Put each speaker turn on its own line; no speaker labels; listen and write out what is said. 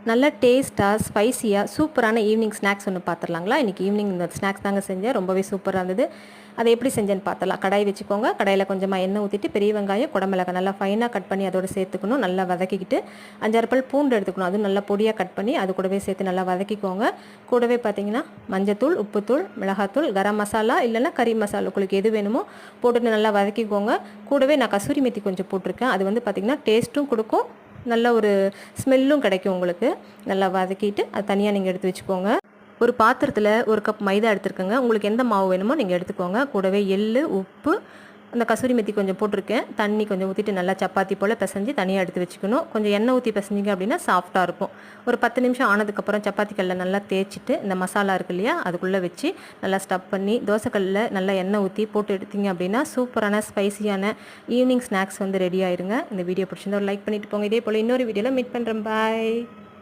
நல்ல டேஸ்ட்டாக ஸ்பைசியாக சூப்பரான ஈவினிங் ஸ்நாக்ஸ் ஒன்று பார்த்துடலாங்களா. இன்றைக்கி ஈவினிங் இந்த ஸ்நாக்ஸ் தாங்க செஞ்சேன். ரொம்பவே சூப்பராக இருந்தது. அதை எப்படி செஞ்சேன்னு பார்த்தலாம். கடாய் வச்சுக்கோங்க. கடாயில் கொஞ்சமாக எண்ணெய் ஊற்றிட்டு பெரிய வெங்காயம் குடமிளகாய் நல்லா ஃபைனாக கட் பண்ணி அதோட சேர்த்துக்கணும். நல்லா வதக்கிக்கிட்டு 5-6 பல் பூண்டு எடுத்துக்கணும். அதுவும் நல்லா பொடியாக கட் பண்ணி அது கூடவே சேர்த்து நல்லா வதக்கிக்கோங்க. கூடவே பார்த்தீங்கன்னா மஞ்சத்தூள், உப்புத்தூள், மிளகாத்தூள், கரம் மசாலா இல்லைன்னா கறி மசாலா உங்களுக்கு எது வேணுமோ போட்டுட்டு நல்லா வதக்கிக்கோங்க. கூடவே நான் கசூரி மெத்தி கொஞ்சம் போட்டிருக்கேன். அது வந்து பார்த்திங்கன்னா டேஸ்ட்டும் கொடுக்கும், நல்ல ஒரு ஸ்மெல்லும் கிடைக்கும் உங்களுக்கு. நல்லா வதக்கிட்டு அது தனியாக நீங்கள் எடுத்து வச்சுக்கோங்க. ஒரு பாத்திரத்தில் 1 கப் மைதா எடுத்துருக்கோங்க. உங்களுக்கு எந்த மாவு வேணுமோ நீங்கள் எடுத்துக்கோங்க. கூடவே எள்ளு, உப்பு, அந்த கசூரி மெத்தி கொஞ்சம் போட்டிருக்கேன். தண்ணி கொஞ்சம் ஊற்றிட்டு நல்லா சப்பாத்தி போல் பிசைஞ்சு தனியாக எடுத்து வச்சுக்கணும். கொஞ்சம் எண்ணெய் ஊற்றி பிசைஞ்சிங்க அப்படின்னா சாஃப்டாக இருக்கும். ஒரு 10 நிமிஷம் ஆனதுக்கப்புறம் சப்பாத்தி கல்லில் நல்லா தேய்ச்சிட்டு இந்த மசாலா இருக்கு இல்லையா அதுக்குள்ளே வச்சு நல்லா ஸ்டப் பண்ணி தோசைக்கல்லில் நல்லா எண்ணெய் ஊற்றி போட்டு எடுத்தீங்க அப்படின்னா சூப்பரான ஸ்பைசியான ஈவினிங் ஸ்நாக்ஸ் வந்து ரெடி ஆயிருங்க. இந்த வீடியோ பிடிச்சிருந்தா ஒரு லைக் பண்ணிட்டு போங்க. இதே போல் இன்னொரு வீடியோவில் மீட் பண்ணுறேன். பாய்.